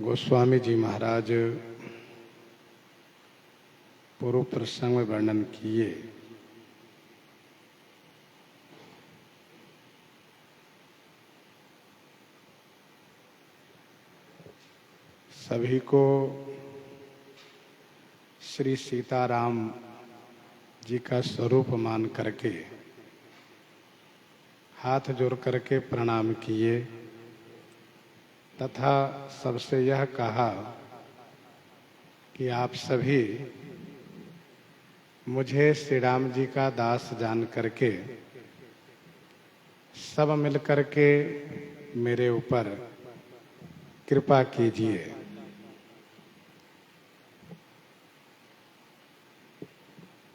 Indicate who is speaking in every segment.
Speaker 1: गोस्वामी जी महाराज पूर्व प्रसंग में वर्णन किए सभी को श्री सीताराम जी का स्वरूप मान करके हाथ जोड़ करके प्रणाम किए तथा सबसे यह कहा कि आप सभी मुझे श्री राम जी का दास जान करके सब मिल करके मेरे ऊपर कृपा कीजिए।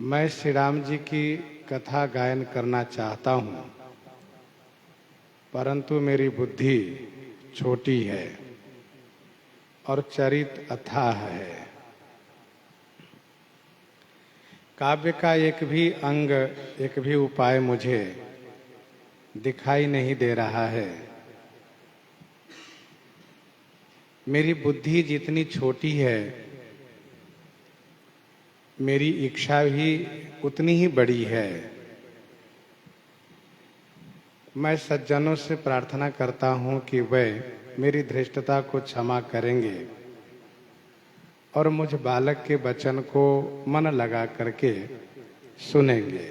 Speaker 1: मैं श्री राम जी की कथा गायन करना चाहता हूँ, परंतु मेरी बुद्धि छोटी है और चरित अथाह है। काव्य का एक भी अंग, एक भी उपाय मुझे दिखाई नहीं दे रहा है। मेरी बुद्धि जितनी छोटी है, मेरी इच्छा भी उतनी ही बड़ी है। मैं सज्जनों से प्रार्थना करता हूँ कि वे मेरी धृष्टता को क्षमा करेंगे और मुझ बालक के वचन को मन लगा करके सुनेंगे।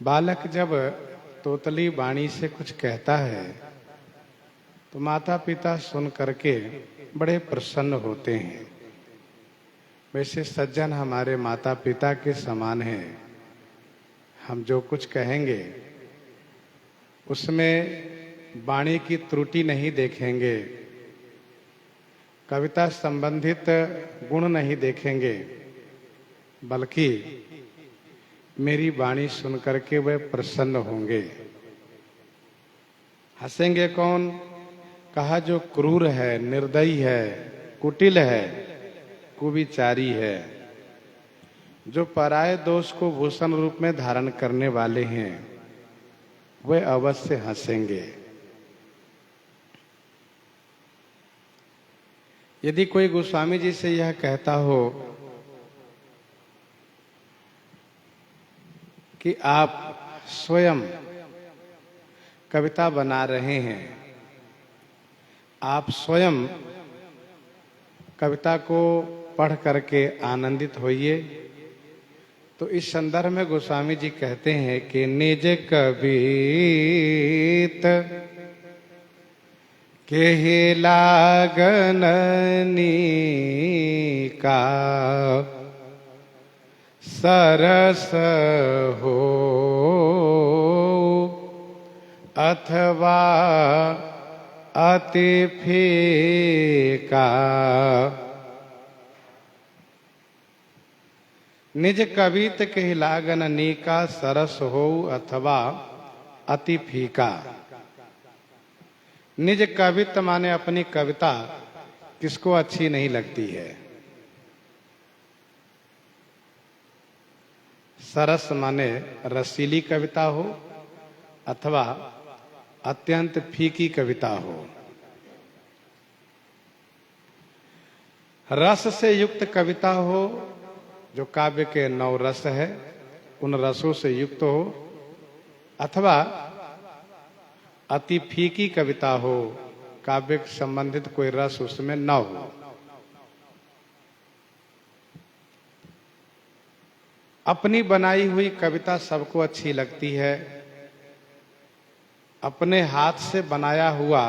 Speaker 1: बालक जब तोतली वाणी से कुछ कहता है तो माता पिता सुन करके बड़े प्रसन्न होते हैं। वैसे सज्जन हमारे माता पिता के समान हैं। हम जो कुछ कहेंगे उसमें वाणी की त्रुटि नहीं देखेंगे, कविता संबंधित गुण नहीं देखेंगे, बल्कि मेरी वाणी सुन करके वे प्रसन्न होंगे। हंसेंगे कौन? कहा जो क्रूर है, निर्दयी है, कुटिल है, कुविचारी है, जो पराये दोष को भूषण रूप में धारण करने वाले हैं, वे अवश्य हंसेंगे। यदि कोई गोस्वामी जी से यह कहता हो कि आप स्वयं कविता बना रहे हैं, आप स्वयं कविता को पढ़ करके आनंदित होइए, तो इस संदर्भ में गोस्वामी जी कहते हैं कि निज कवित केहि लागन नीका सरस हो अथवा अति फीका। निज कवित केहि लागन नीका सरस हो अथवा अति फीका। निज कवित माने अपनी कविता किसको अच्छी नहीं लगती है। सरस माने रसीली कविता हो अथवा अत्यंत फीकी कविता हो। रस से युक्त कविता हो, जो काव्य के 9 रस है उन रसों से युक्त हो, अथवा अति फीकी कविता हो, काव्य से संबंधित कोई रस उसमें न हो। अपनी बनाई हुई कविता सबको अच्छी लगती है। अपने हाथ से बनाया हुआ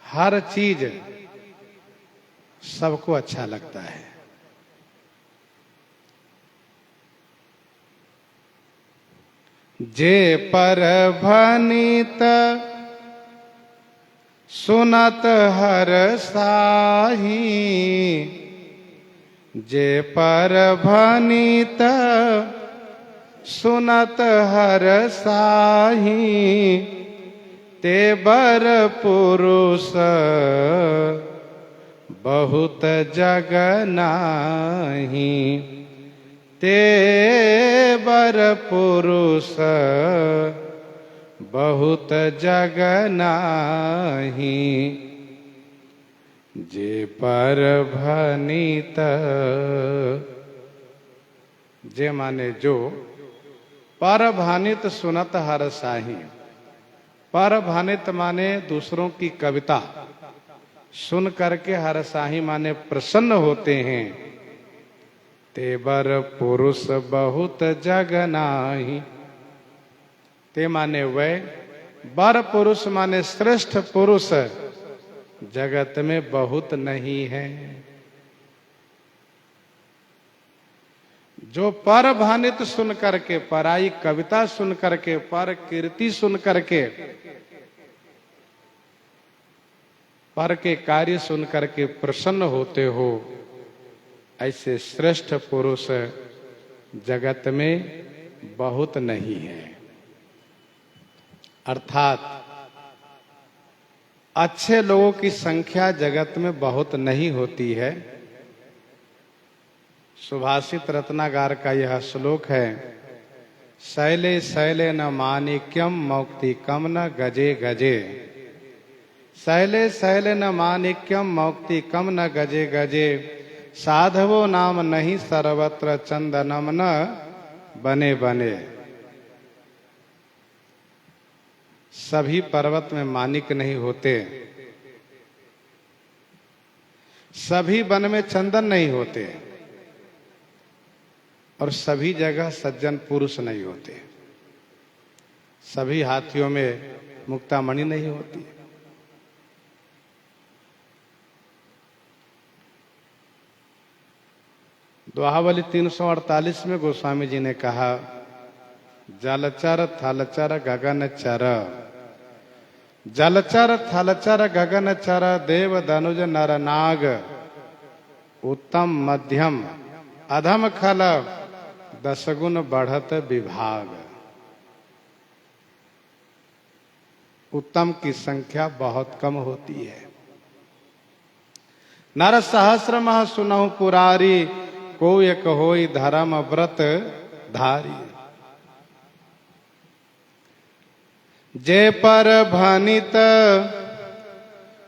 Speaker 1: हर चीज सबको अच्छा लगता है। जे पर भनित सुनत हर साही, जे पर भनित सुनत हर साही, ते बर पुरुष बहुत जग नाही। ते बर पुरुष बहुत जग नाही, जे पर भनीत। जे माने जो, पर भानित सुनत हर साही। पर भानित माने दूसरों की कविता सुन करके हर साही माने प्रसन्न होते हैं। तेबर पुरुष बहुत जग नाही। ते माने वह, बर पुरुष माने श्रेष्ठ पुरुष जगत में बहुत नहीं है। जो पर भानित सुन करके, पराई कविता सुन करके, पर कीर्ति सुन करके, पर के कार्य सुन करके प्रसन्न होते हो, ऐसे श्रेष्ठ पुरुष जगत में बहुत नहीं है। अर्थात अच्छे लोगों की संख्या जगत में बहुत नहीं होती है। सुभाषित रत्नागार का यह श्लोक है, शैले शैले न माणिक्यम मौक्तिकम न गजे गजे। शैले शैले न माणिक्यम मौक्तिकम न गजे गजे। साधवो नाम नहीं सर्वत्र चंदनम न बने बने। सभी पर्वत में माणिक नहीं होते, सभी वन में चंदन नहीं होते, और सभी जगह सज्जन पुरुष नहीं होते, सभी हाथियों में मुक्तामणि नहीं होती। दोहावली 348 में गोस्वामी जी ने कहा, जलचर थलचर गगन चर। जलचर थलचर गगन चर, देव धनुज नर नाग। उत्तम मध्यम अधम खल, 10 गुण बढ़त विभाग। उत्तम की संख्या बहुत कम होती है। नर सहस्र मह सुनहु पुरारी, को एक होई धर्म व्रत धारी। जे पर भनित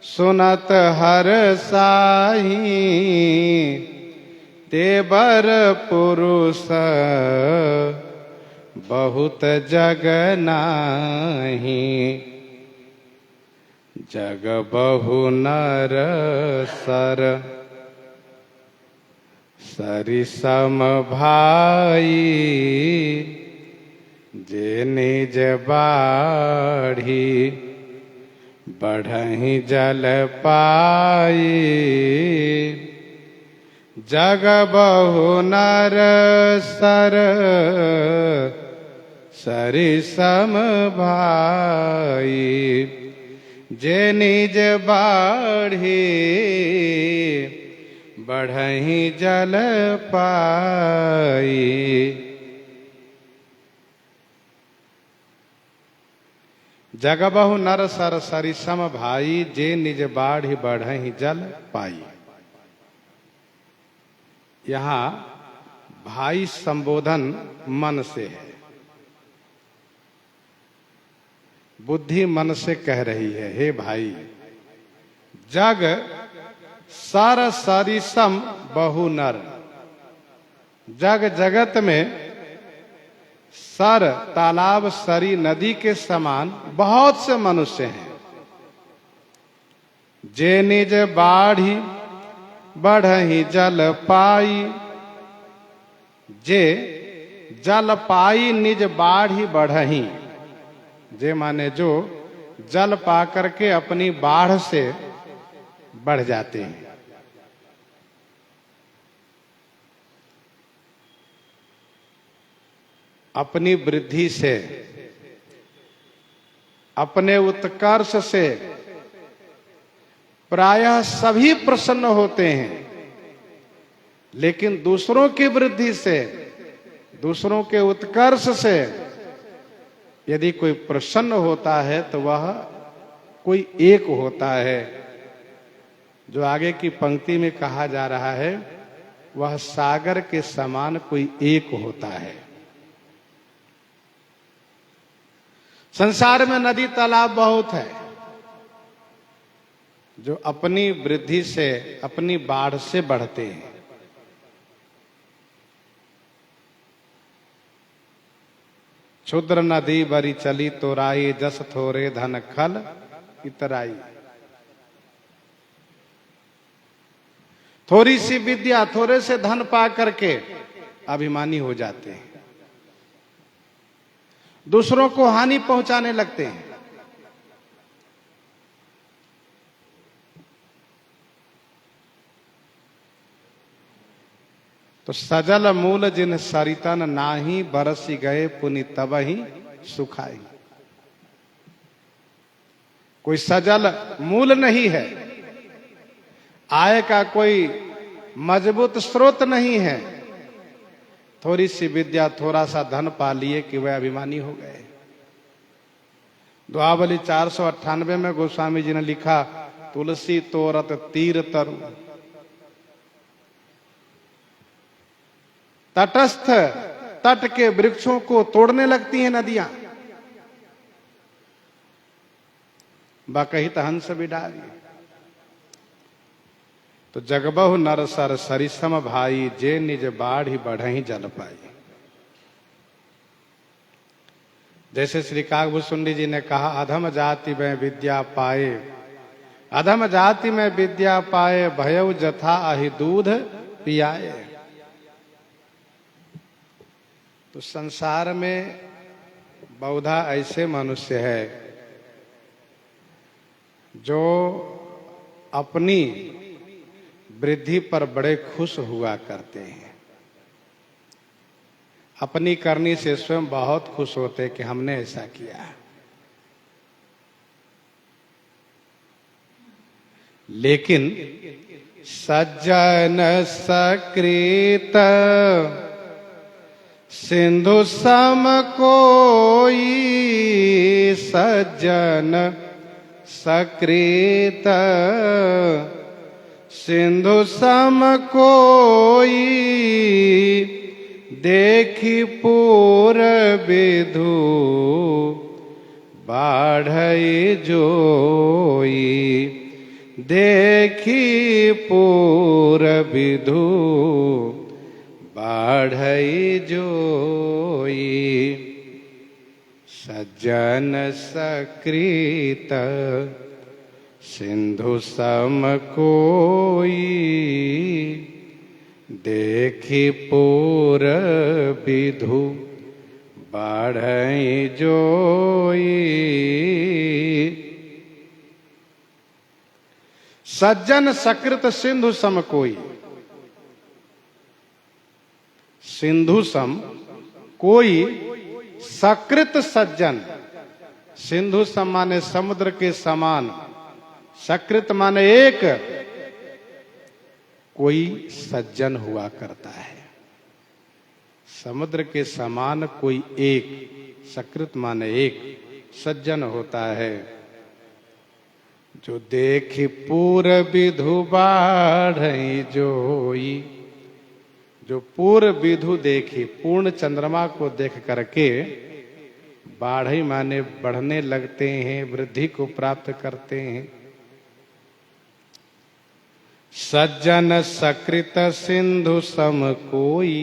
Speaker 1: सुनत हर साही, ते बर पुरुष बहुत जग नाही। जग बहु नर सर, सरि सम भाई। जे निज बाढ़ी, बढ़हि जल पाई। जग बहु नर सर, सरि सम भाई। जे निज बाढ़ी, बढ़हि जल पाई। जग बहु नर सर सरि सम भाई, जे निज बाढ़ि बढ़हि जल पाई। यहाँ भाई संबोधन मन से है, बुद्धि मन से कह रही है, हे भाई, जग सर सरि सम बहु नर। जग जगत में सर तालाब सरी नदी के समान बहुत से मनुष्य हैं। जे निज बाढ़ी बढ़हि जल पाई। जे जल पाई निज बाढ़ी बढ़हि। जे माने जो जल पा करके अपनी बाढ़ से बढ़ जाते हैं। अपनी वृद्धि से, अपने उत्कर्ष से प्रायः सभी प्रसन्न होते हैं, लेकिन दूसरों की वृद्धि से, दूसरों के उत्कर्ष से यदि कोई प्रसन्न होता है तो वह कोई एक होता है। जो आगे की पंक्ति में कहा जा रहा है, वह सागर के समान कोई एक होता है। संसार में नदी तालाब बहुत है जो अपनी वृद्धि से, अपनी बाढ़ से बढ़ते हैं। क्षुद्र नदी बरी चली तोराई, जस थोरे धन खल इतराई। थोड़ी सी विद्या, थोड़े से धन पा करके अभिमानी हो जाते हैं, दूसरों को हानि पहुंचाने लगते हैं। तो सजल मूल जिन सरितन नाही, बरसी गए पुनि तब ही सुखाई। कोई सजल मूल नहीं है, आय का कोई मजबूत स्रोत नहीं है, थोड़ी सी विद्या, थोड़ा सा धन पा लिए कि वह अभिमानी हो गए। दुआवली 498 में गोस्वामी जी ने लिखा, तुलसी तोरत तीर तरु, तटस्थ तट के वृक्षों को तोड़ने लगती हैं नदियां। बकहित हंस बिडारी। तो जगबहु नर सर सरिसम भाई, जे निज बाढ़ ही बढ़ही जल पाई। जैसे श्री काकभूषुंडी जी ने कहा, अधम जाति में विद्या पाए, अधम जाति में विद्या पाए, भयउ जथा अहि दूध पियाए। तो संसार में बहुधा ऐसे मनुष्य है जो अपनी वृद्धि पर बड़े खुश हुआ करते हैं, अपनी करनी से स्वयं बहुत खुश होते कि हमने ऐसा किया। लेकिन सज्जन सकृत सिंधु सम कोई, सज्जन सकृत सिंधु सम कोई, देखी पूर विधु बाढ़ई जोई, देखी पूर विधु बाढ़ई जोई। सज्जन सकृत सिंधु सम कोई, देखी पूर विधु बाढ़ई जोई। सज्जन सकृत सिंधु सम कोई, सिंधु सम कोई, सकृत सज्जन। सिंधु सम माने समुद्र के समान, सकृत माने एक, कोई सज्जन हुआ करता है। समुद्र के समान कोई एक, सकृत माने एक, सज्जन होता है जो देखी पूर विधु बाढ़ई जोई। जो पूर्व विधु देखी, पूर्ण चंद्रमा को देख करके बाढ़ई माने बढ़ने लगते हैं, वृद्धि को प्राप्त करते हैं। सज्जन सकृत सिंधु सम कोई,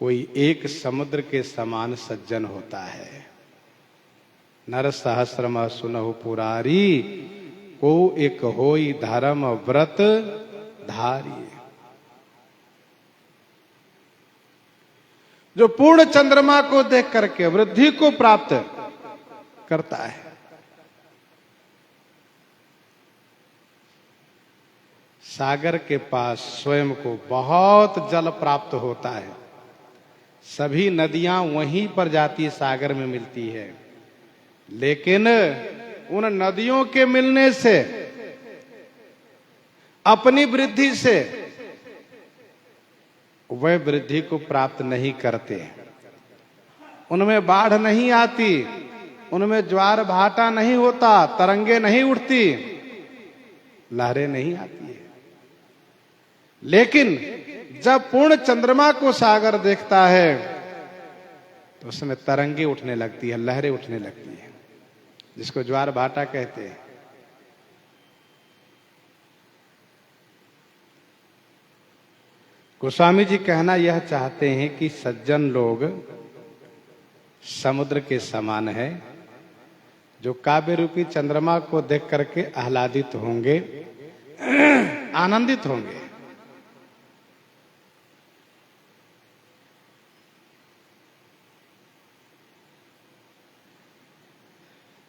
Speaker 1: कोई एक समुद्र के समान सज्जन होता है। नर सहस्रमा सुनहु पुरारी, को एक होई धर्म व्रत धारी। जो पूर्ण चंद्रमा को देख करके वृद्धि को प्राप्त करता है। सागर के पास स्वयं को बहुत जल प्राप्त होता है, सभी नदियां वहीं पर जाती सागर में मिलती है, लेकिन उन नदियों के मिलने से, अपनी वृद्धि से वह वृद्धि को प्राप्त नहीं करते। उनमें बाढ़ नहीं आती, उनमें ज्वार भाटा नहीं होता, तरंगे नहीं उठती, लहरें नहीं आती है। लेकिन जब पूर्ण चंद्रमा को सागर देखता है तो उसमें तरंगे उठने लगती है, लहरें उठने लगती है, जिसको ज्वार भाटा कहते हैं। गोस्वामी जी कहना यह चाहते हैं कि सज्जन लोग समुद्र के समान है, जो काव्य रूपी चंद्रमा को देख करके आह्लादित होंगे, आनंदित होंगे।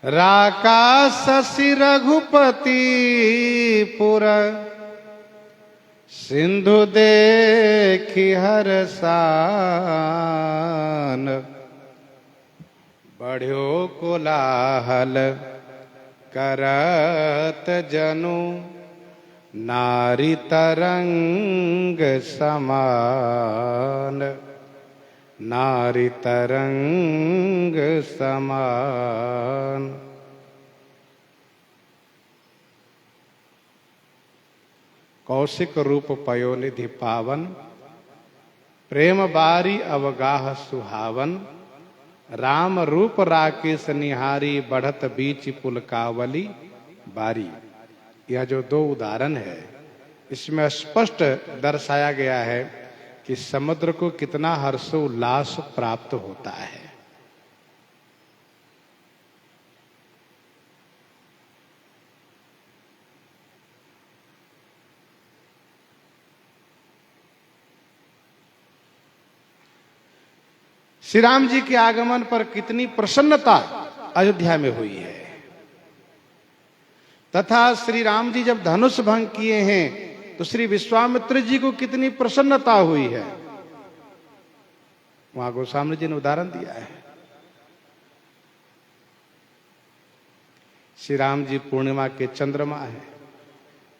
Speaker 1: राका शशि रघुपति पुर सिंधु देखी हरसान, बढ़्यो कोलाहल करत जनु नारी तरंग समान, नारी तरंग समान। कौशिक रूप पयोनिधि पावन, प्रेम बारी अवगाह सुहावन, राम रूप राकेश निहारी, बढ़त बीच पुलकावली बारी। यह जो दो उदाहरण है, इसमें स्पष्ट दर्शाया गया है कि समुद्र को कितना हर्षोल्लास प्राप्त होता है। श्री राम जी के आगमन पर कितनी प्रसन्नता अयोध्या में हुई है, तथा श्री राम जी जब धनुष भंग किए हैं तो श्री विश्वामित्र जी को कितनी प्रसन्नता हुई है, वहां गोस्वामी जी ने उदाहरण दिया है। श्री राम जी पूर्णिमा के चंद्रमा है,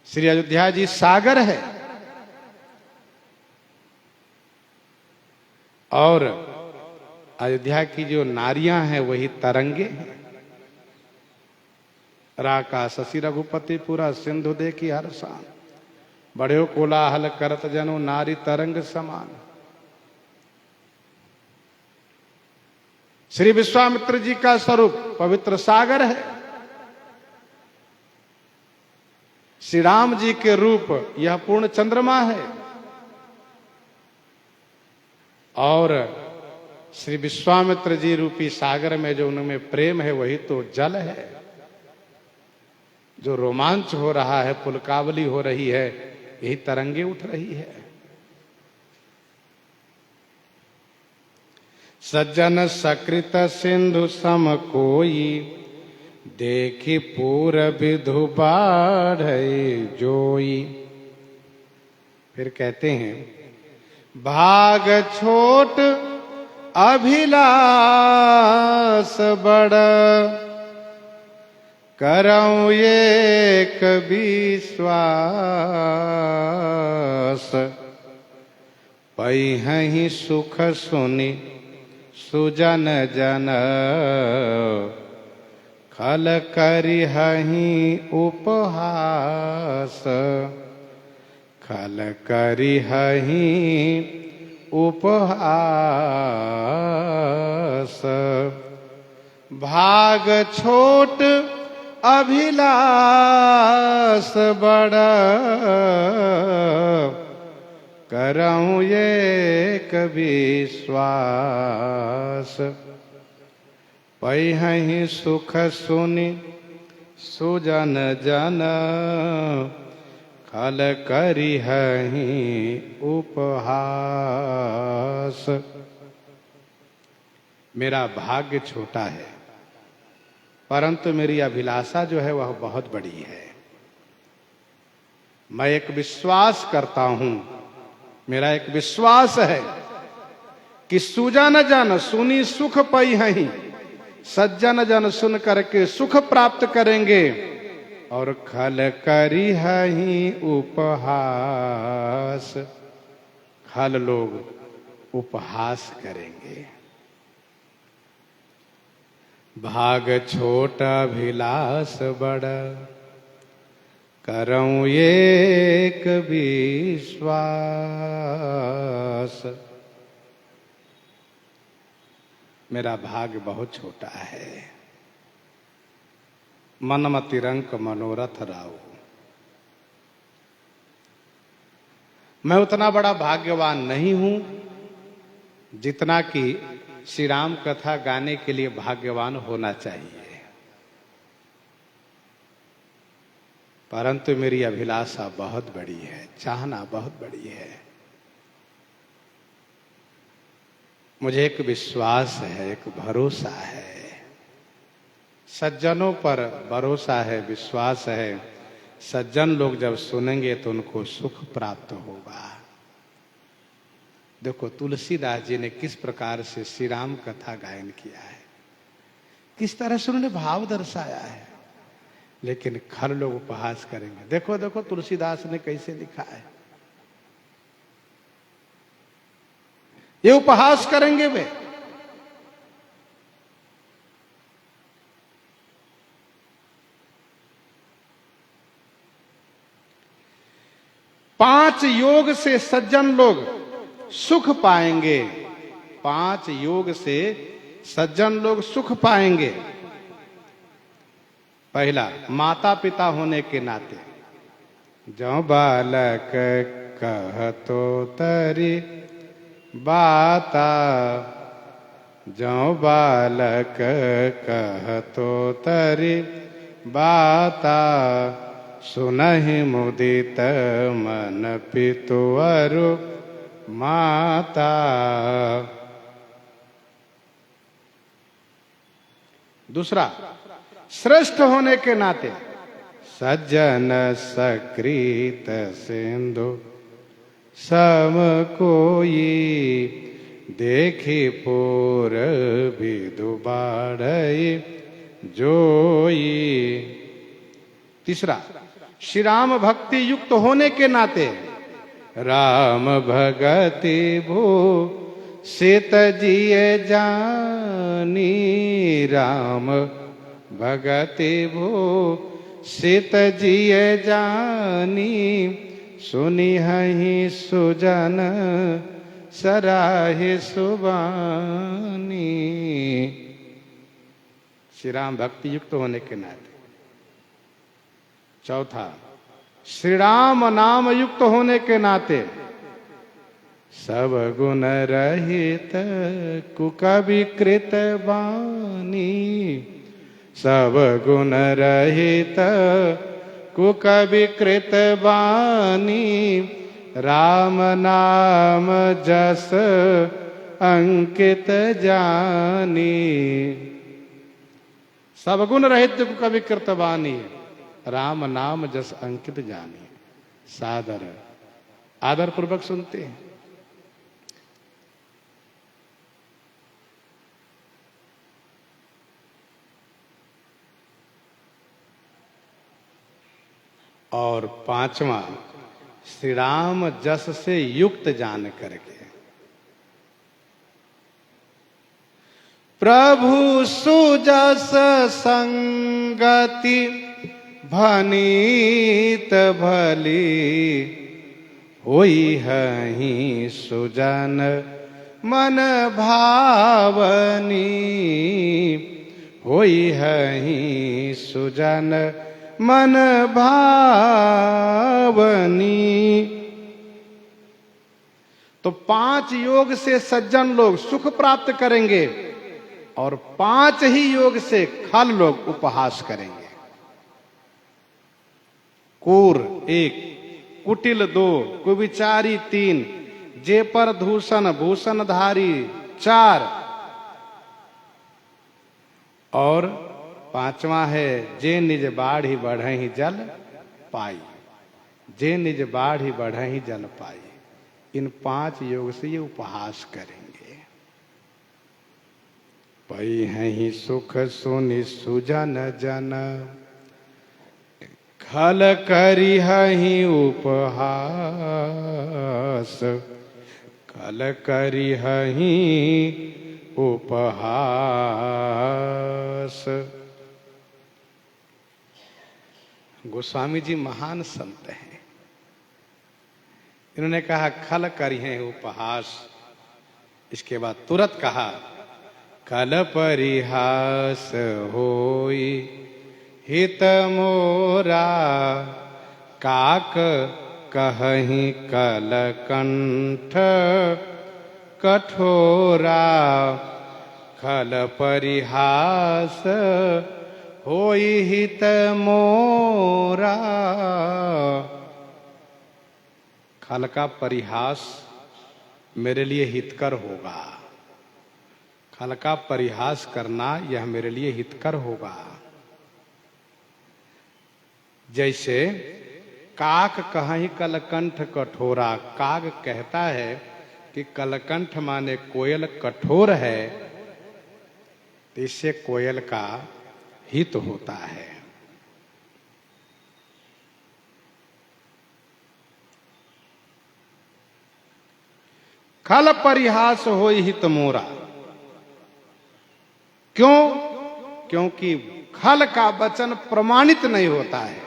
Speaker 1: श्री अयोध्या जी सागर है, और अयोध्या की जो नारियां हैं वही तरंगे हैं। राका शशि रघुपति पुरा सिंधु देखी हरसान, बढ़्यो कोलाहल करत जनु नारी तरंग समान। श्री विश्वामित्र जी का स्वरूप पवित्र सागर है, श्री राम जी के रूप यह पूर्ण चंद्रमा है, और श्री विश्वामित्र जी रूपी सागर में जो उनमें प्रेम है वही तो जल है। जो रोमांच हो रहा है, पुलकावली हो रही है, यही तरंगे उठ रही है। सज्जन सकृत सिंधु सम कोई, देखी पूर विधु बाढ़ जोई। फिर कहते हैं, भाग छोट अभिलाष बड़, करऊं एक विश्वास, पहिहि सुख सुनि सुजन जन, खल करिहहि उपहास, खल करिहहि उपहास। भाग छोट अभिलाष बड़, करऊं एक विश्वास, पहिहि सुख सुनि सुजन जन, खल करिहहि उपहास। मेरा भाग्य छोटा है, परंतु मेरी अभिलाषा जो है वह बहुत बड़ी है। मैं एक विश्वास करता हूं, मेरा एक विश्वास है कि सुजन जन सुनी सुख पहिहि, सज्जन जन सुन करके सुख प्राप्त करेंगे, और खल करिहहि उपहास, खल लोग उपहास करेंगे। भाग छोट अभिलाष बड़, करऊं एक विश्वास। मेरा भाग्य बहुत छोटा है। मनमतिरंक मनोरथ राव, मैं उतना बड़ा भाग्यवान नहीं हूं जितना कि श्री राम कथा गाने के लिए भाग्यवान होना चाहिए, परंतु मेरी अभिलाषा बहुत बड़ी है, चाहना बहुत बड़ी है। मुझे एक विश्वास है, एक भरोसा है, सज्जनों पर भरोसा है, विश्वास है। सज्जन लोग जब सुनेंगे तो उनको सुख प्राप्त होगा। देखो तुलसीदास जी ने किस प्रकार से श्री राम कथा गायन किया है, किस तरह से उन्होंने भाव दर्शाया है। लेकिन खर लोग उपहास करेंगे। देखो देखो तुलसीदास ने कैसे लिखा है, ये उपहास करेंगे वे। पांच योग से सज्जन लोग सुख पाएंगे, पांच योग से सज्जन लोग सुख पाएंगे। पहला, माता पिता होने के नाते। जो बालक कहतो तरी बाता, जो बालक कहतो तरी बाता, सुनहि मुदित मन पितु अरु माता। दूसरा, श्रेष्ठ होने के नाते। सज्जन सकृत सिंधु सम कोई, देखी पूर विदु बाढ़ई जोई। तीसरा, श्री राम भक्ति युक्त होने के नाते। राम भगति भू सीत जिये जानी, राम भगति भू सीत जिये जानी, सुनी हहि सुजन सराहे सुबानी। श्री राम भक्ति युक्त होने के नाते। चौथा, श्री राम नाम युक्त होने के नाते। सब गुण रहित कुकविकृत बानी, सब गुण रहित कुकविकृत बानी, राम नाम जस अंकित जानी। सब गुण रहित कुकविकृत बानी, राम नाम जस अंकित जानी। सादर, आदर पूर्वक सुनते हैं। और पांचवा, श्री राम जस से युक्त जान करके। प्रभु सुजस संगति भनीत भली, होई हहि सुजन मन भावनी, होई हहि सुजन मन भावनी। तो पांच योग से सज्जन लोग सुख प्राप्त करेंगे और पांच ही योग से खल लोग उपहास करेंगे। कूर 1, कुटिल 2, कुविचारी 3, जे पर दूषण भूषणधारी 4, और पांचवा है जे निज बाढ़ी बढ़हि जल पाई, जे निज बाढ़ी बढ़हि जल पाई। इन 5 योग से ये उपहास करेंगे। पई हैं सुख सुनि सुजन जन, खल करी हहि उपहास, खल करी हहि उपहास। गोस्वामी जी महान संत हैं। इन्होंने कहा खल करी हैं उपहास, इसके बाद तुरंत कहा खल परिहास होई हित मोरा, काक कहीं कल कंठ कठोरा। खल परिहास होई हित मोरा। खल का परिहास मेरे लिए हितकर होगा। खल का परिहास करना यह मेरे लिए हितकर होगा। जैसे काक कहीं कलकंठ कठोरा। काग कहता है कि कलकंठ माने कोयल कठोर है, तो इससे कोयल का हित होता है। खल परिहास होई हित मोरा। क्यों? क्योंकि खल का वचन प्रमाणित नहीं होता है।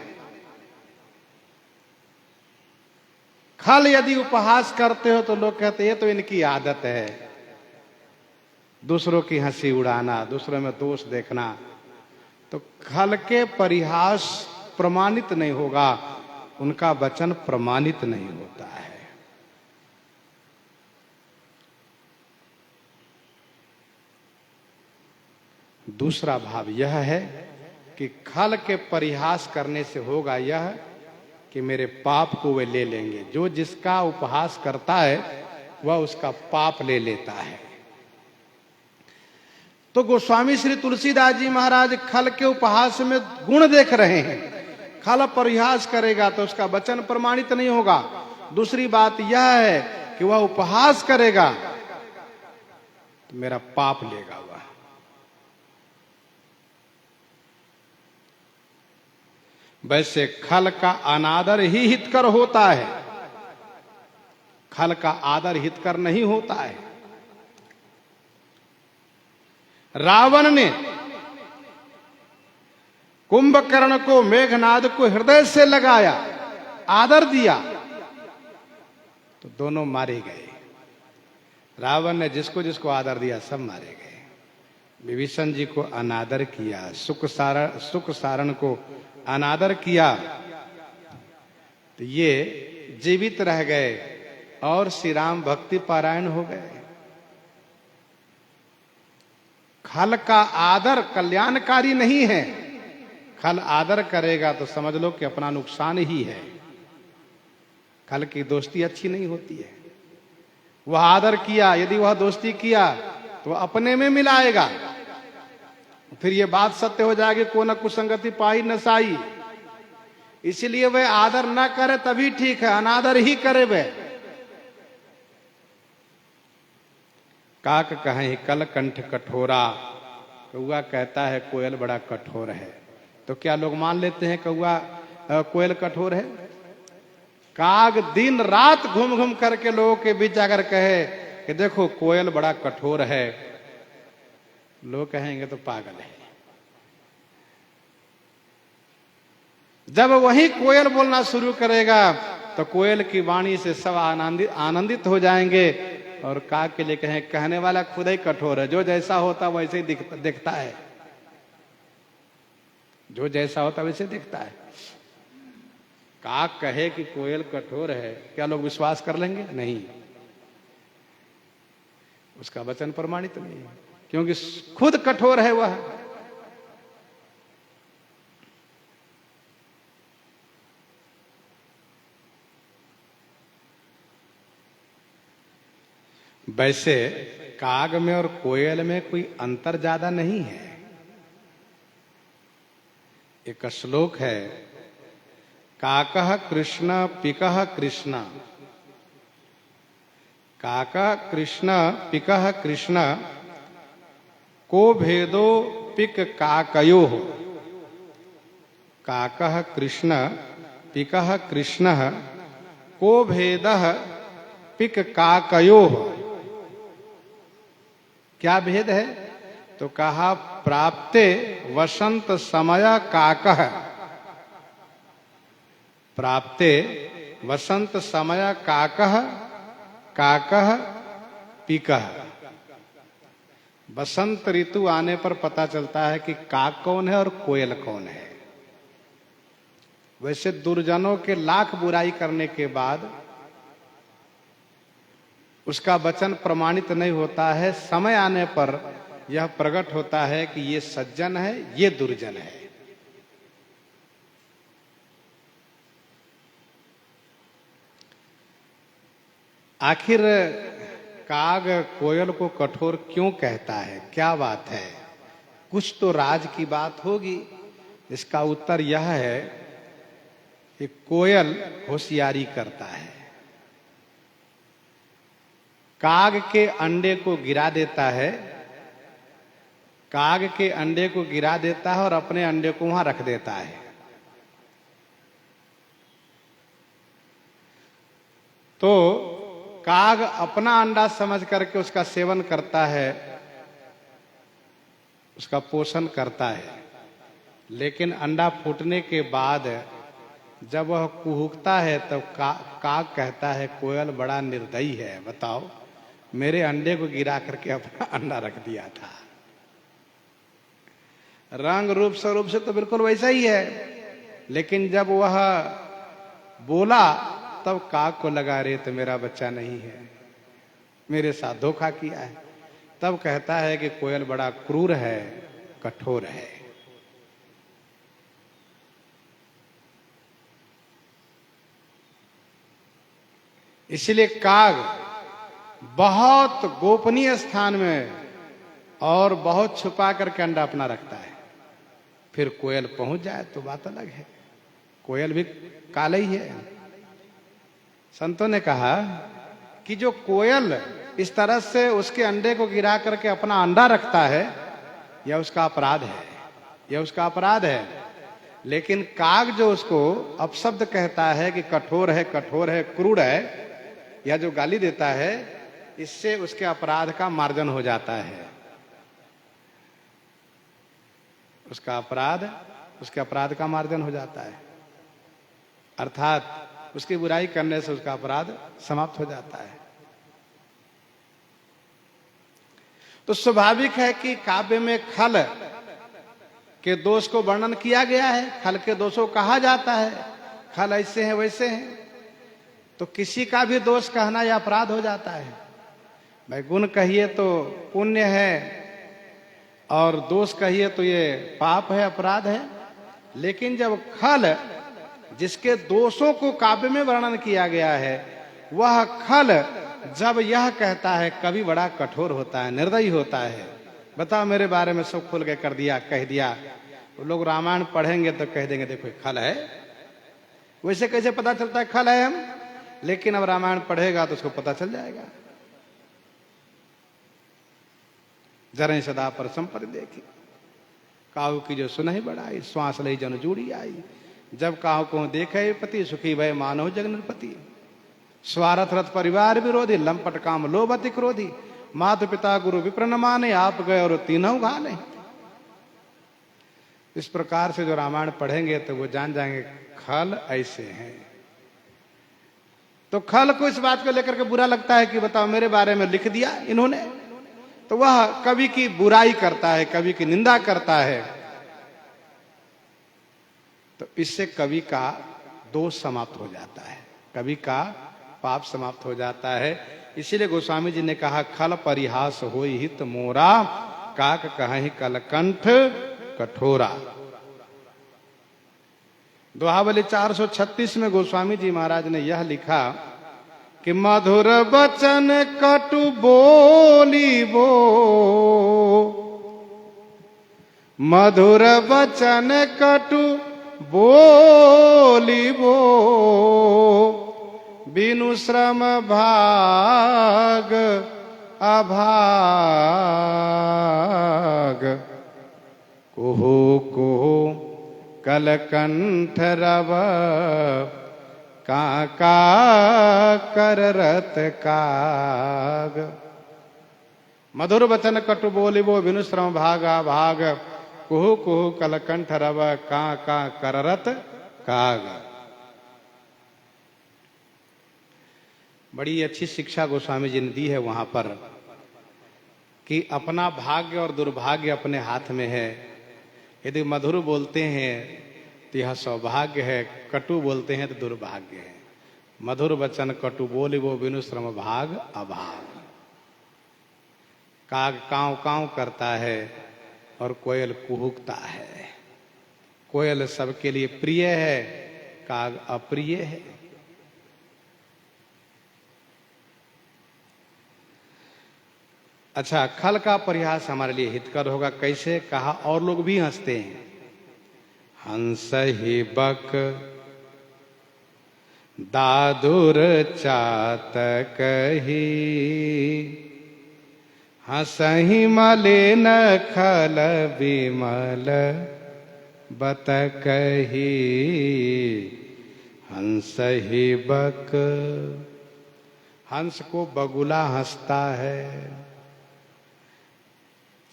Speaker 1: खल यदि उपहास करते हो तो लोग कहते हैं ये तो इनकी आदत है, दूसरों की हंसी उड़ाना, दूसरों में दोष देखना। तो खल के परिहास प्रमाणित नहीं होगा, उनका वचन प्रमाणित नहीं होता है। दूसरा भाव यह है कि खल के परिहास करने से होगा यह कि मेरे पाप को वे ले लेंगे। जो जिसका उपहास करता है वह उसका पाप ले लेता है। तो गोस्वामी श्री तुलसीदास जी महाराज खल के उपहास में गुण देख रहे हैं। खल परिहास करेगा तो उसका वचन प्रमाणित नहीं होगा। दूसरी बात यह है कि वह उपहास करेगा तो मेरा पाप लेगा वह। वैसे खल का अनादर ही हितकर होता है, खल का आदर हितकर नहीं होता है। रावण ने कुंभकर्ण को, मेघनाद को हृदय से लगाया, आदर दिया, तो दोनों मारे गए। रावण ने जिसको जिसको आदर दिया सब मारे गए। विभीषण जी को अनादर किया, सुख सारण को अनादर किया, तो ये जीवित रह गए और श्री राम भक्ति पारायण हो गए। खल का आदर कल्याणकारी नहीं है। खल आदर करेगा तो समझ लो कि अपना नुकसान ही है। खल की दोस्ती अच्छी नहीं होती है। वह आदर किया, यदि वह दोस्ती किया तो अपने में मिलाएगा, फिर ये बात सत्य हो जाएगी को न कुसंगति पाई न साई। इसलिए वह आदर न करे तभी ठीक है, अनादर ही करे वह। काक कहें कल कंठ कठोरा। कौआ कहता है कोयल बड़ा कठोर है, तो क्या लोग मान लेते हैं कौआ कोयल कठोर है? काग दिन रात घूम घूम करके लोगों के बीच जाकर कहे कि देखो कोयल बड़ा कठोर है, लोग कहेंगे तो पागल है। जब वही कोयल बोलना शुरू करेगा तो कोयल की वाणी से सब आनंदित हो जाएंगे और काग के लिए कहें कहने वाला खुद ही कठोर है, जो जैसा होता वैसे ही दिखता है, जो जैसा होता वैसे दिखता है। काग कहे कि कोयल कठोर है, क्या लोग विश्वास कर लेंगे? नहीं, उसका वचन प्रमाणित नहीं है, क्योंकि खुद कठोर है वह। वैसे काग में और कोयल में कोई अंतर ज्यादा नहीं है। एक श्लोक है, काकः कृष्ण पिकः कृष्ण, काका कृष्ण पिकः कृष्ण, को भेदो पिक काकयोः। काकः कृष्ण पिकः कृष्ण, को भेदः पिक काकयोः। क्या भेद है? तो कहा प्राप्ते वसंत समय काकः, प्राप्ते वसंत समय काकः, काकः पिकः। बसंत ऋतु आने पर पता चलता है कि काग कौन है और कोयल कौन है। वैसे दुर्जनों के लाख बुराई करने के बाद उसका वचन प्रमाणित नहीं होता है। समय आने पर यह प्रकट होता है कि ये सज्जन है, ये दुर्जन है। आखिर काग कोयल को कठोर क्यों कहता है, क्या बात है? कुछ तो राज की बात होगी। इसका उत्तर यह है कि कोयल होशियारी करता है, काग के अंडे को गिरा देता है, काग के अंडे को गिरा देता है और अपने अंडे को वहां रख देता है। तो काग अपना अंडा समझ करके उसका सेवन करता है, उसका पोषण करता है। लेकिन अंडा फूटने के बाद जब वह कुहुकता है तब काग कहता है कोयल बड़ा निर्दयी है, बताओ मेरे अंडे को गिरा करके अपना अंडा रख दिया था। रंग रूप स्वरूप से तो बिल्कुल वैसा ही है, लेकिन जब वह बोला तब काग को लगा रे तो मेरा बच्चा नहीं है, मेरे साथ धोखा किया है। तब कहता है कि कोयल बड़ा क्रूर है, कठोर है। इसलिए काग बहुत गोपनीय स्थान में और बहुत छुपा करके अंडा अपना रखता है। फिर कोयल पहुंच जाए तो बात अलग है, कोयल भी काला ही है। संतों ने कहा कि जो कोयल इस तरह से उसके अंडे को गिरा करके अपना अंडा रखता है, यह उसका अपराध है, यह उसका अपराध है। लेकिन काग जो उसको अपशब्द कहता है कि कठोर है, कठोर है, क्रूर है, यह जो गाली देता है, इससे उसके अपराध का मार्जन हो जाता है। उसके अपराध का मार्जन हो जाता है, अर्थात उसकी बुराई करने से उसका अपराध समाप्त हो जाता है। तो स्वाभाविक है कि काव्य में खल के दोष को वर्णन किया गया है, खल के दोषों को कहा जाता है, खल ऐसे हैं वैसे हैं। तो किसी का भी दोष कहना यह अपराध हो जाता है। भाई गुण कहिए तो पुण्य है और दोष कहिए तो ये पाप है, अपराध है। लेकिन जब खल, जिसके दोषों को काव्य में वर्णन किया गया है, वह खल जब यह कहता है कभी बड़ा कठोर होता है, निर्दयी होता है। बताओ मेरे बारे में सब खुल के कर दिया, कह दिया। तो लोग रामायण पढ़ेंगे तो कह देंगे देखो खल है। वैसे कैसे पता चलता है खल है हम? लेकिन अब रामायण पढ़ेगा तो उसको पता चल जाएगा। जरें सदा पर संपर देखी, काहू की जो सुनहि बढ़ाई, श्वास लई जन जूड़ी आई। जब काहू को देखे पति, सुखी भय मानव जग नृपति। स्वार्थ रथ परिवार विरोधी, लंपट काम लोभ अति क्रोधी। माता पिता गुरु विप्र न माने, आप गए और तीनों घाले। इस प्रकार से जो रामायण पढ़ेंगे तो वो जान जाएंगे खल ऐसे हैं। तो खल को इस बात को लेकर के बुरा लगता है कि बताओ मेरे बारे में लिख दिया इन्होंने, तो वह कवि की बुराई करता है, कवि की निंदा करता है। तो इससे कवि का दोष समाप्त हो जाता है, कवि का पाप समाप्त हो जाता है। इसीलिए गोस्वामी जी ने कहा खल परिहास होई हित मोरा, काक कहि कलकंठ कठोरा। दोहावली 436 में गोस्वामी जी महाराज ने यह लिखा कि मधुर बचन कटु बोली बो, मधुर बचन कटु बोली बो, बिनु श्रम भाग अभाग। कुहु कुहु कलकंठ रव, काका कररत काग। मधुर वचन कटु बोलिबो, बिनु श्रम भागा भाग। कुहु कुहु कलकंठ रव, काका कररत काग। बड़ी अच्छी शिक्षा गोस्वामी जी ने दी है वहां पर कि अपना भाग्य और दुर्भाग्य अपने हाथ में है। यदि मधुर बोलते हैं तो यह सौभाग्य है, कटु बोलते हैं तो दुर्भाग्य है। मधुर वचन कटु बोले वो बिनु श्रम भाग अभाग। काग कांव कांव करता है और कोयल कुहुकता है। कोयल सबके लिए प्रिय है, काग अप्रिय है। अच्छा, खल का परिहास हमारे लिए हितकर होगा। कैसे? कहा और लोग भी हंसते हैं। हंस ही बक दादुर चातक ही, हंसहि मलिन खल विमल बतकही। हंस ही बक, हंस को बगुला हंसता है,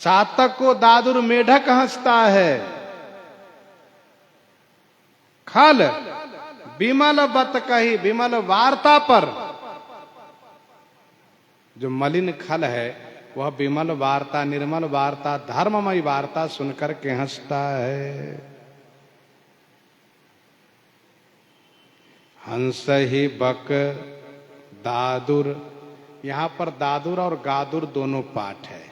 Speaker 1: चातक को दादुर मेढक हंसता है, खल विमल बतकही, विमल वार्ता पर जो मलिन खल है वह विमल वार्ता, निर्मल वार्ता, धर्ममय वार्ता सुनकर के हंसता है। हंस ही बक दादुर, यहां पर दादुर और गादुर दोनों पाठ है।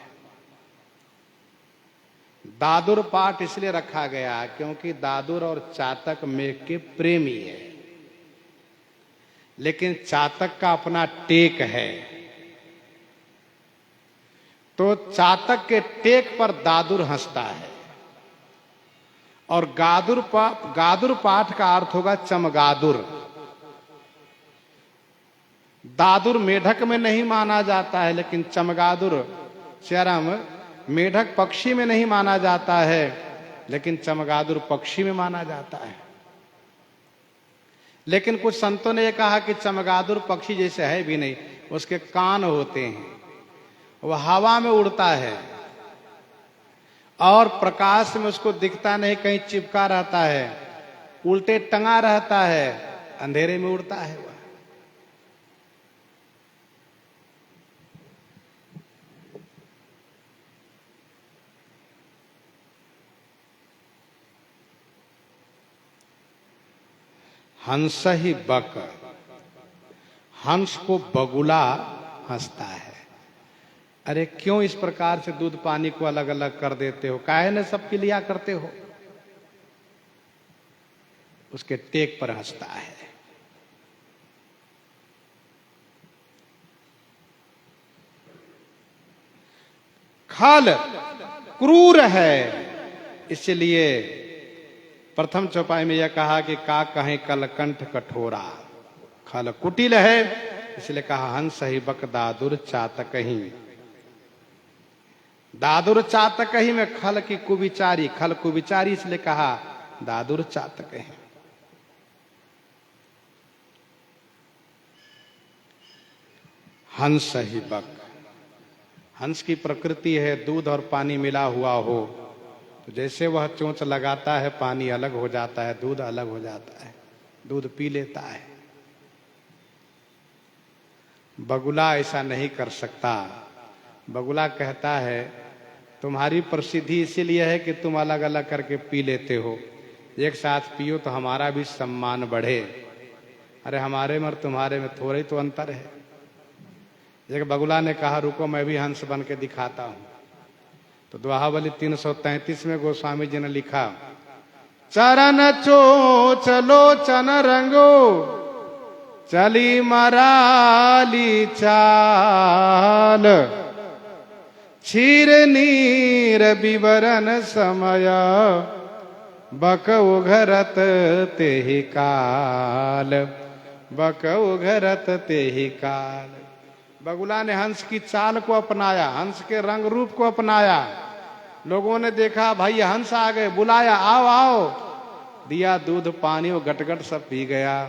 Speaker 1: दादुर पाठ इसलिए रखा गया क्योंकि दादुर और चातक मेघ के प्रेमी है, लेकिन चातक का अपना टेक है, तो चातक के टेक पर दादुर हंसता है। और गादुर पाठ का अर्थ होगा चमगादुर। दादुर मेढक में नहीं माना जाता है, लेकिन चमगादुर चरम मेढक पक्षी में नहीं माना जाता है, लेकिन चमगादुर पक्षी में माना जाता है। लेकिन कुछ संतों ने यह कहा कि चमगादुर पक्षी जैसे है भी नहीं, उसके कान होते हैं, वह हवा में उड़ता है और प्रकाश में उसको दिखता नहीं, कहीं चिपका रहता है, उल्टे टंगा रहता है, अंधेरे में उड़ता है वह। हंस ही बक, हंस को बगुला हंसता है। अरे क्यों इस प्रकार से दूध पानी को अलग अलग कर देते हो? काहे न सबके लिया करते हो? उसके टेक पर हंसता है। खल क्रूर है, इसलिए प्रथम चौपाई में यह कहा कि का कहें कलकंठ कठोरा। खल कुटिल है, इसलिए कहा हंस ही बक दादुर चातक ही। दादुर चातक ही में खल की कुविचारी, खल कुविचारी इसलिए कहा दादुर चातक ही। हंस ही बक, हंस की प्रकृति है दूध और पानी मिला हुआ हो, तो जैसे वह चोंच लगाता है पानी अलग हो जाता है, दूध अलग हो जाता है, दूध पी लेता है। बगुला ऐसा नहीं कर सकता। बगुला कहता है तुम्हारी प्रसिद्धि इसीलिए है कि तुम अलग अलग करके पी लेते हो, एक साथ पियो तो हमारा भी सम्मान बढ़े। अरे हमारे में और तुम्हारे में थोड़ा ही तो अंतर है। एक बगुला ने कहा रुको मैं भी हंस बन के दिखाता हूं। तो दोहावली 333 में गोस्वामी जी ने लिखा, चरण चोच लोचन रंगो चली मराली चाल, क्षीर नीर विवरण समय बक उघरत तेहि काल, बक उघरत तेहि काल। बगुला ने हंस की चाल को अपनाया, हंस के रंग रूप को अपनाया। लोगों ने देखा भाई हंस आ गए, बुलाया आओ आओ, दिया दूध पानी, वो गटगट सब पी गया।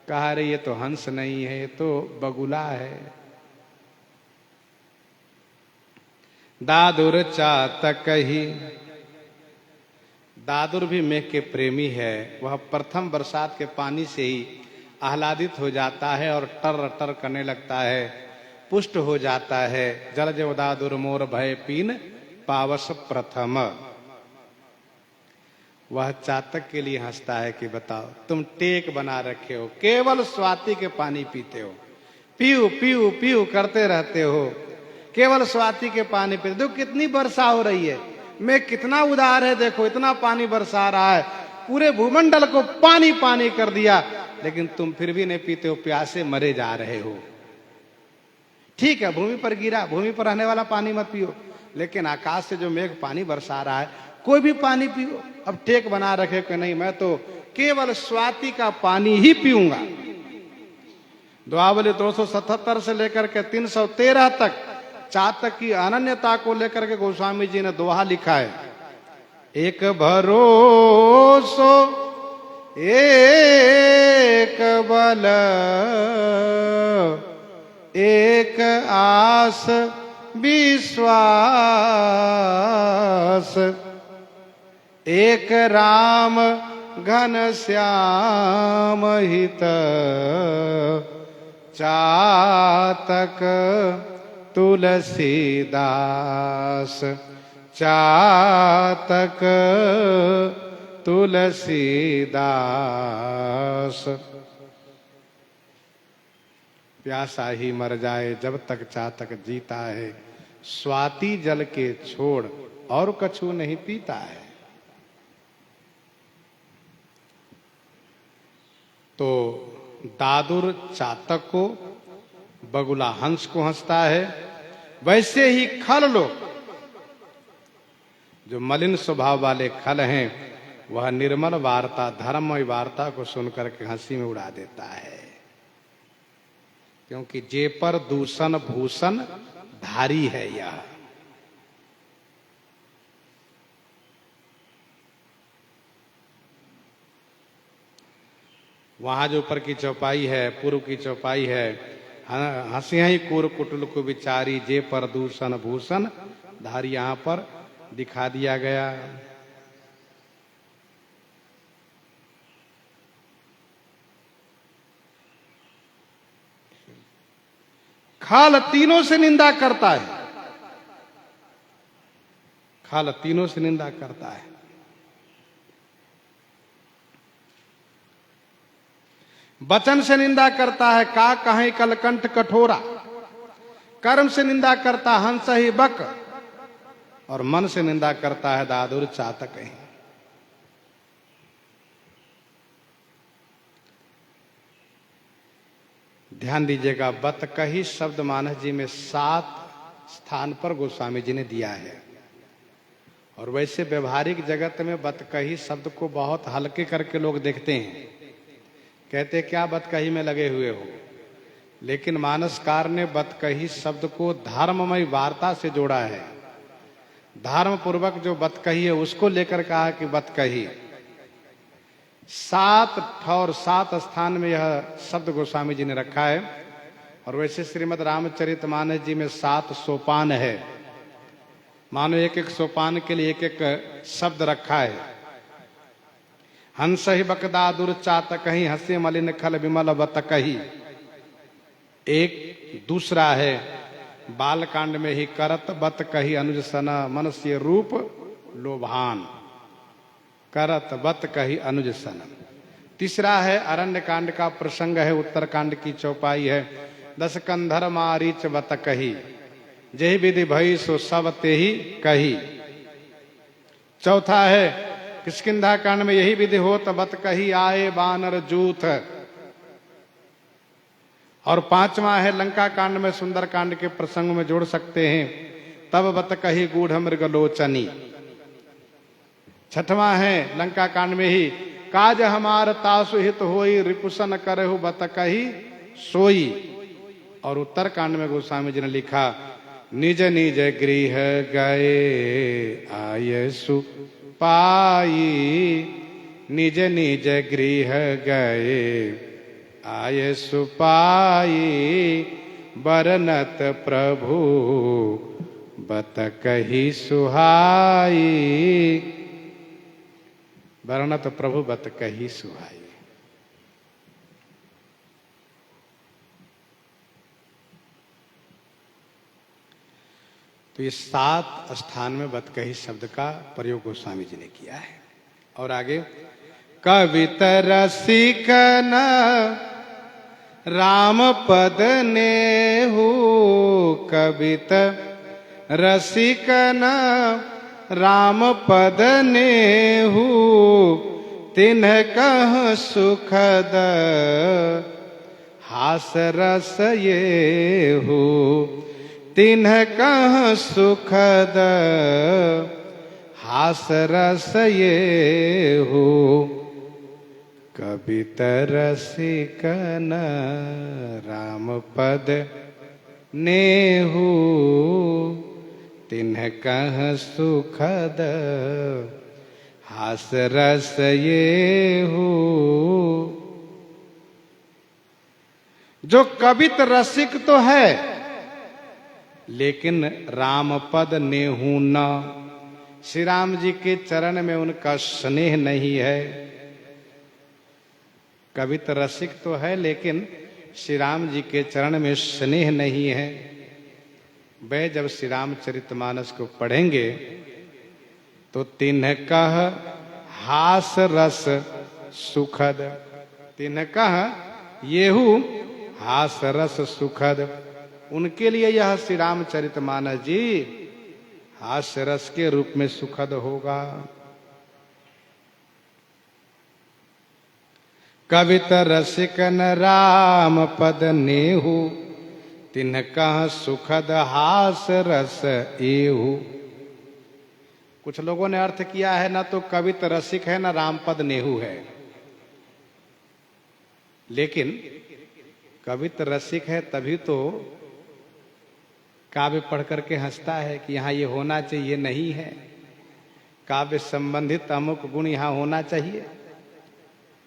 Speaker 1: कहा रे ये तो हंस नहीं है, ये तो बगुला है। दादुर चातक ही, दादुर भी मेघ के प्रेमी है। वह प्रथम बरसात के पानी से ही आह्लादित हो जाता है और टर टर करने लगता है। पुष्ट हो जाता है। जल जो दादुर मोर भय पीन पावस प्रथम। वह चातक के लिए हंसता है कि बताओ तुम टेक बना रखे हो, केवल स्वाति के पानी पीते हो, पीऊ पीऊ पीऊ करते रहते हो, केवल स्वाति के पानी पीते। देखो कितनी वर्षा हो रही है, मैं कितना उदार है, देखो इतना पानी बरसा रहा है, पूरे भूमंडल को पानी पानी कर दिया, लेकिन तुम फिर भी नहीं पीते हो, प्यासे मरे जा रहे हो। ठीक है, भूमि पर गिरा, भूमि पर रहने वाला पानी मत पियो, लेकिन आकाश से जो मेघ पानी बरसा रहा है कोई भी पानी पियो। अब टेक बना रखे कि नहीं, मैं तो केवल स्वाति का पानी ही पीऊंगा। दुआवली 277 से लेकर के 313 तक चातक की अनन्यता को लेकर के गोस्वामी जी ने दोहा लिखा है। एक भरोसो एक बल एक आस विश्वास, एक राम घन श्याम हित चातक तुलसीदास, चातक तुलसीदास। प्यासा ही मर जाए जब तक चातक जीता है, स्वाति जल के छोड़ और कछु नहीं पीता है। तो दादुर चातक को, बगुला हंस को हंसता है। वैसे ही खल लोग, जो मलिन स्वभाव वाले खल हैं, वह निर्मल वार्ता, धर्ममय वार्ता को सुनकर के हंसी में उड़ा देता है, क्योंकि जे पर दूषण भूषण धारी है यह। वहां जो ऊपर की चौपाई है, पूर्व की चौपाई है, हंसिया ही कुर कुटुल को विचारी, जे पर दूषण भूषण धारी, यहां पर दिखा दिया गया। खाल तीनों से निंदा करता है, खाल तीनों से निंदा करता है। वचन से निंदा करता है, का कहें कलकंठ कठोरा, कर्म से निंदा करता हंस ही बक, और मन से निंदा करता है दादुर चातक ही। ध्यान दीजिएगा, बत कही शब्द मानस जी में 7 स्थान पर गोस्वामी जी ने दिया है, और वैसे व्यवहारिक जगत में बत कही शब्द को बहुत हल्के करके लोग देखते हैं, कहते क्या बत कही में लगे हुए हो, लेकिन मानसकार ने बत कही शब्द को धर्ममय वार्ता से जोड़ा है। धर्म पूर्वक जो बत कही है उसको लेकर कहा कि बत कही। 7 और 7 स्थान में यह शब्द गोस्वामी जी ने रखा है। और वैसे श्रीमद् रामचरितमानस जी में 7 सोपान है, मानो एक एक सोपान के लिए एक एक शब्द रखा है। हंस ही बकदादुर चातक ही, हंसे मलिन खल विमल बत कही। एक दूसरा है बालकांड में ही, करत बत कही अनुज सना, मनुष्य रूप लोभान, करत बत कही अनुज सन। तीसरा है अरण्य कांड का प्रसंग है, उत्तरकांड की चौपाई है, 10 कंधर मारीच बत कही, जही विधि भई सो सब ते ही कही। चौथा है किष्किंधा कांड में यही विधि होत बत कही, आए बानर जूथ। और 5वां है लंका कांड में, सुंदर कांड के प्रसंग में जोड़ सकते हैं, तब बत कही गूढ़ मृग लोचनी। 6वां है लंका कांड में ही, काज हमार तासु हित होई, रिपुसन करहु बत कही सोई। और उत्तर कांड में गोस्वामी जी ने लिखा, निज निज गृह गए आयसु पाई, निज निज गृह गए आयसु पाई, बरनत प्रभु बत कही सुहाई, बरनत प्रभु बत कही सुहाई। तो ये 7 स्थान में बतकही शब्द का प्रयोग गोस्वामी जी ने किया है। और आगे, कवित रसिक न राम पद नेहु, कवित रसिक न राम पद नेहु, तिन्ह कह सुखद हास रस येहु, तिन्ह कह सुखद हास रस येहु, कवित रसिक न राम पद नेहु, तिन्ह कह सुखद हास रस येहु। जो कवित रसिक तो है लेकिन राम पद नेहु न, श्री राम जी के चरण में उनका स्नेह नहीं है। कवित रसिक तो है लेकिन श्री राम जी के चरण में स्नेह नहीं है। वे जब श्री रामचरितमानस को पढ़ेंगे तो तिन्ह कह हास रस सुखद, तिन्ह कह येहु हास रस सुखद, उनके लिए यह श्री रामचरितमानस जी हास्य रस के रूप में सुखद होगा। कवित रसिक न राम पद नेहु, तिन्ह कह सुखद हास रस एहु। कुछ लोगों ने अर्थ किया है ना तो कवित रसिक है ना राम पद नेहु है, लेकिन कवित रसिक है तभी तो काव्य पढ़ करके हंसता है कि यहाँ ये होना चाहिए, ये नहीं है। काव्य संबंधित अमुक गुण यहाँ होना चाहिए,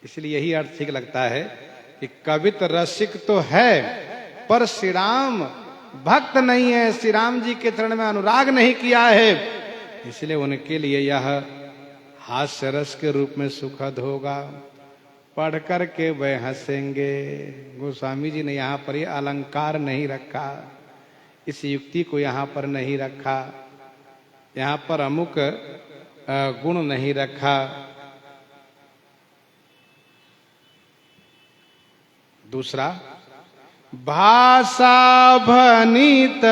Speaker 1: इसलिए यही अर्थ ठीक लगता है कि कवित रसिक तो है पर श्री राम भक्त नहीं है, श्री राम जी के चरण में अनुराग नहीं किया है, इसलिए उनके लिए यह हास्य रस के रूप में सुखद होगा। पढ़ करके वह हंसेंगे। गोस्वामी जी ने यहाँ पर यह अलंकार नहीं रखा, इस युक्ति को यहाँ पर नहीं रखा, यहाँ पर अमुक गुण नहीं रखा। दूसरा, भाषा भनित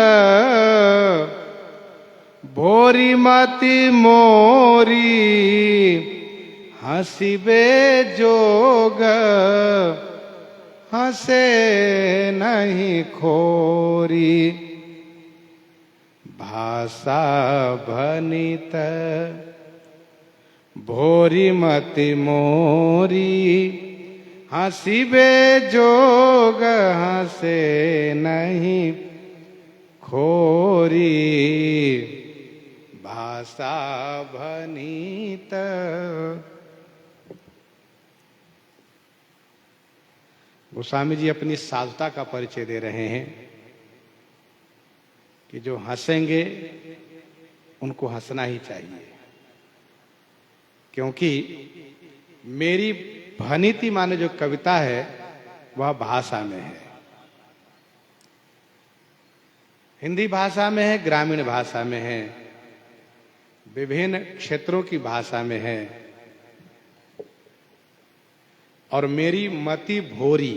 Speaker 1: भोरी मति मोरी, हंसिबे जोग हंसे नहीं खोरी। भाषा भनित भोरी मति मोरी, हंसिबे जोग हंसे नहीं खोरी। भाषा भनित, गोस्वामी जी अपनी साधुता का परिचय दे रहे हैं कि जो हंसेंगे उनको हंसना ही चाहिए, क्योंकि मेरी भनिति माने जो कविता है वह भाषा में है, हिंदी भाषा में है, ग्रामीण भाषा में है, विभिन्न क्षेत्रों की भाषा में है। और मेरी मति भोरी,